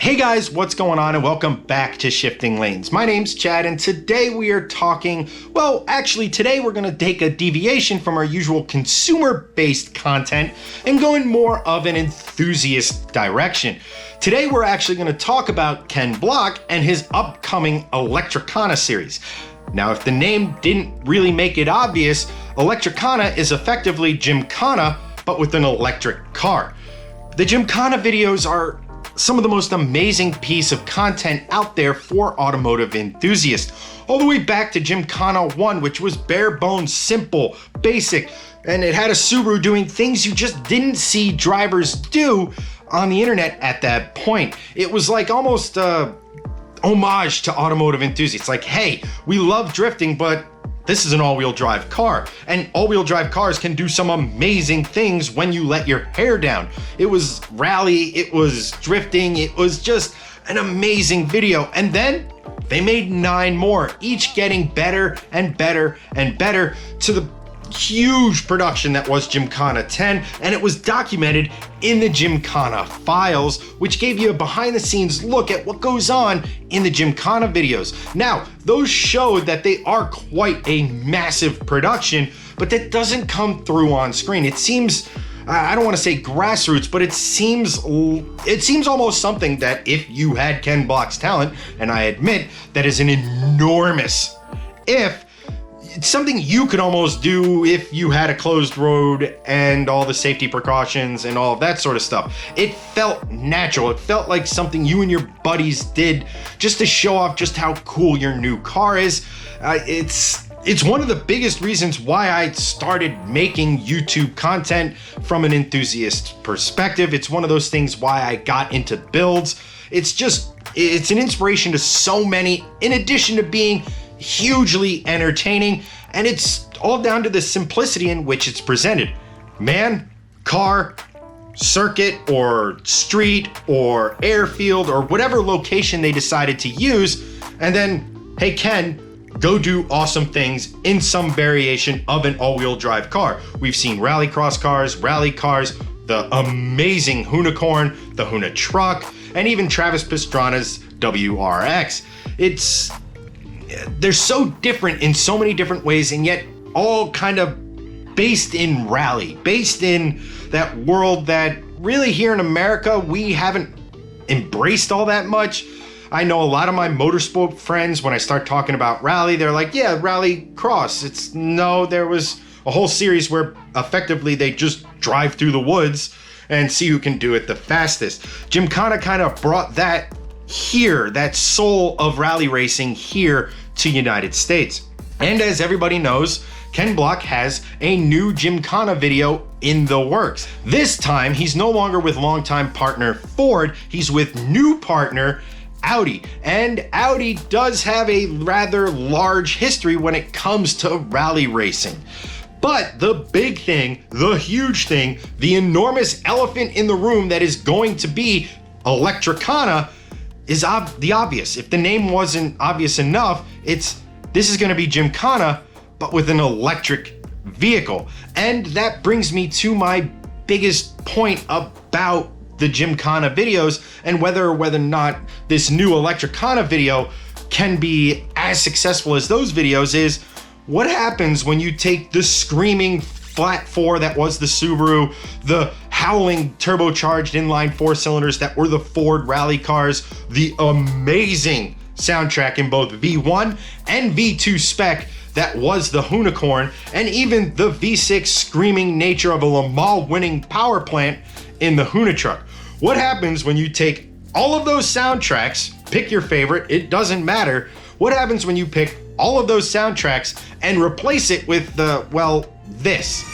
Hey guys, what's going on, and welcome back to Shifting Lanes. My name's Chad, and today we are talking, today we're gonna take a deviation from our usual consumer-based content and go in more of an enthusiast direction. Today we're actually gonna talk about Ken Block and his upcoming Electrikhana series. Now, if the name didn't really make it obvious, Electrikhana is effectively Gymkhana, but with an electric car. The Gymkhana videos are some of the most amazing piece of content out there for automotive enthusiasts. All the way back to Gymkhana 1, which was bare bones, simple, basic, and it had a Subaru doing things you just didn't see drivers do on the internet at that point. It was like almost homage to automotive enthusiasts. Like, hey, we love drifting, but this is an all-wheel drive car, and all-wheel drive cars can do some amazing things when you let your hair down. It was rally, it was drifting, it was just an amazing video. And then they made 9 more, each getting better and better and better to the huge production that was Gymkhana 10, and it was documented in the Gymkhana files, which gave you a behind-the-scenes look at what goes on in the Gymkhana videos. Now, those showed that they are quite a massive production, but that doesn't come through on screen. It seems, I don't want to say grassroots, but it seems almost something that if you had Ken Block's talent, and I admit that is an enormous if, it's something you could almost do if you had a closed road and all the safety precautions and all of that sort of stuff. It felt natural. It felt like something you and your buddies did just to show off just how cool your new car is. It's one of the biggest reasons why I started making YouTube content from an enthusiast perspective. It's one of those things why I got into builds. It's an inspiration to so many, in addition to being hugely entertaining, and it's all down to the simplicity in which it's presented. Man, car, circuit, or street, or airfield, or whatever location they decided to use, and then, hey Ken, go do awesome things in some variation of an all-wheel drive car. We've seen rallycross cars, rally cars, the amazing Hoonicorn, the Hoonitruck, and even Travis Pastrana's WRX. They're so different in so many different ways, and yet all kind of based in rally, based in that world that really here in America, we haven't embraced all that much. I know a lot of my motorsport friends, when I start talking about rally, they're like, yeah, rally cross. There was a whole series where effectively they just drive through the woods and see who can do it the fastest. Gymkhana kind of brought that here, that soul of rally racing here to United States. And as everybody knows, Ken Block has a new Gymkhana video in the works. This time, he's no longer with longtime partner Ford, he's with new partner Audi. And Audi does have a rather large history when it comes to rally racing. But the big thing, the huge thing, the enormous elephant in the room that is going to be Electrikhana is the obvious. If the name wasn't obvious enough, this is going to be Gymkhana, but with an electric vehicle. And that brings me to my biggest point about the Gymkhana videos and whether or not this new Electrikhana video can be as successful as those videos is, what happens when you take the screaming flat 4 that was the Subaru, the howling turbocharged inline 4 cylinders that were the Ford rally cars, the amazing soundtrack in both V1 and V2 spec that was the Hoonicorn, and even the V6 screaming nature of a Le Mans winning power plant in the Hoonitruck. What happens when you take all of those soundtracks, pick your favorite, it doesn't matter, what happens when you pick all of those soundtracks and replace it with this?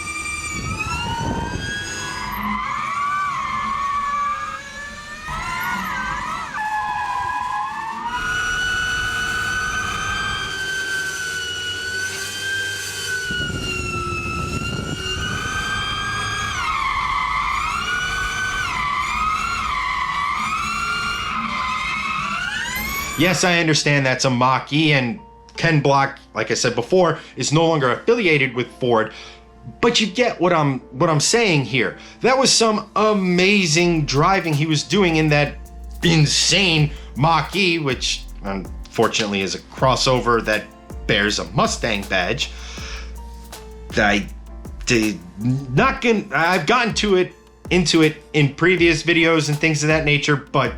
Yes, I understand that's a Mach-E, and Ken Block, like I said before, is no longer affiliated with Ford, but you get what I'm saying here. That was some amazing driving he was doing in that insane Mach-E, which unfortunately is a crossover that bears a Mustang badge. I've gotten into it in previous videos and things of that nature, but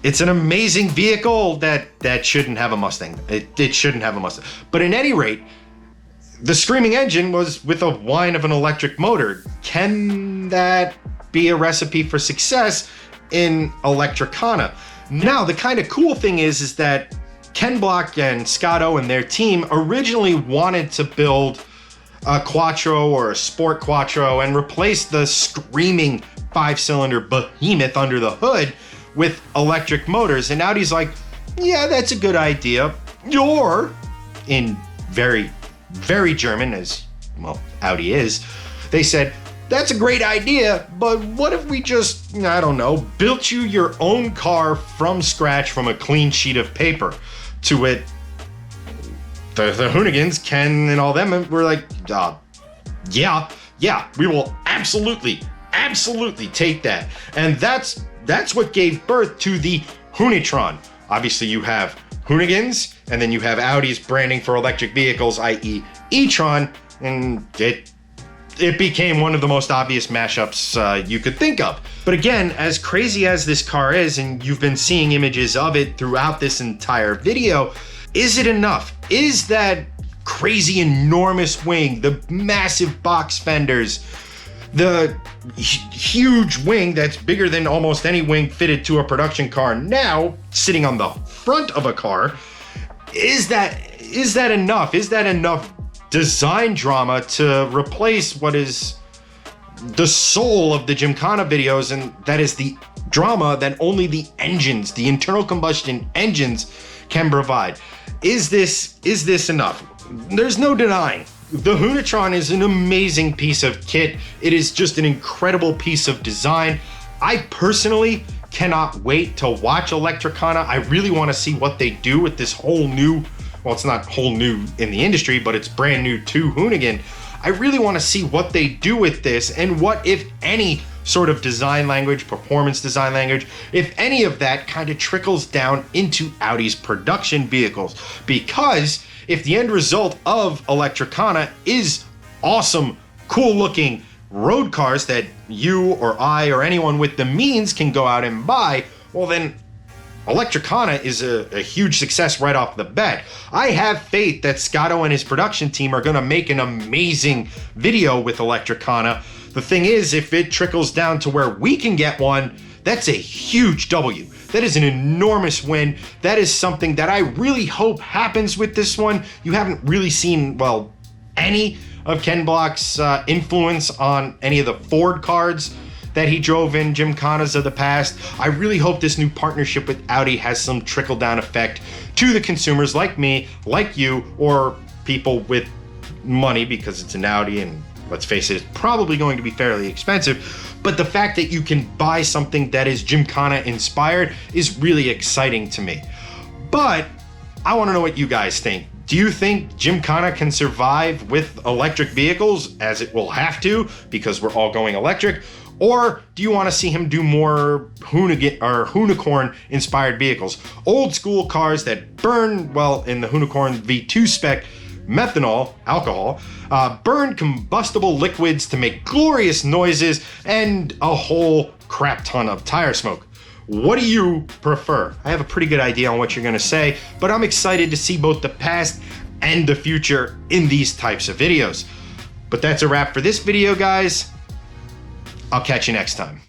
it's an amazing vehicle that shouldn't have a Mustang. It shouldn't have a Mustang. But in any rate, the screaming engine was with a whine of an electric motor. Can that be a recipe for success in Electrikhana? Now, the kind of cool thing is that Ken Block and Scotto and their team originally wanted to build a Quattro or a Sport Quattro and replace the screaming 5-cylinder behemoth under the hood with electric motors. And Audi's like, yeah, that's a good idea. Or, in very, very German, as well, Audi is, they said, that's a great idea, but what if we just, I don't know, built you your own car from scratch from a clean sheet of paper? To it, the Hoonigans, Ken and all them, were like, yeah, we will absolutely take that. And that's what gave birth to the Hoonitron. Obviously, you have Hoonigans, and then you have Audi's branding for electric vehicles, i.e. e-Tron, and it became one of the most obvious mashups you could think of. But again, as crazy as this car is, and you've been seeing images of it throughout this entire video, is it enough? Is that crazy enormous wing, the massive box fenders, the huge wing that's bigger than almost any wing fitted to a production car now sitting on the front of a car, is that enough? Is that enough design drama to replace what is the soul of the Gymkhana videos, and that is the drama that only the engines, the internal combustion engines, can provide? Is this enough? There's no denying. The Hoonitron is an amazing piece of kit. It is just an incredible piece of design. I personally cannot wait to watch Electrikhana. I really want to see what they do with this whole new, well, it's not whole new in the industry, but it's brand new to Hoonigan. I really want to see what they do with this and what, if any, sort of design language, performance design language, if any of that kind of trickles down into Audi's production vehicles. Because if the end result of Electrikhana is awesome, cool looking road cars that you or I or anyone with the means can go out and buy, well then Electrikhana is a huge success right off the bat. I have faith that Scotto and his production team are gonna make an amazing video with Electrikhana. The thing is, if it trickles down to where we can get one, that's a huge W. That is an enormous win. That is something that I really hope happens with this one. You haven't really seen, well, any of Ken Block's influence on any of the Ford cars that he drove in Gymkhanas of the past. I really hope this new partnership with Audi has some trickle-down effect to the consumers like me, like you, or people with money, because it's an Audi and let's face it, it's probably going to be fairly expensive. But the fact that you can buy something that is Gymkhana inspired is really exciting to me. But I want to know what you guys think. Do you think Gymkhana can survive with electric vehicles, as it will have to because we're all going electric? Or do you want to see him do more Hoonigan or Hoonicorn inspired vehicles? Old school cars that burn, well, in the Hoonicorn V2 spec, methanol, alcohol, burn combustible liquids to make glorious noises and a whole crap ton of tire smoke. What do you prefer? I have a pretty good idea on what you're gonna say, but I'm excited to see both the past and the future in these types of videos. But that's a wrap for this video, guys. I'll catch you next time.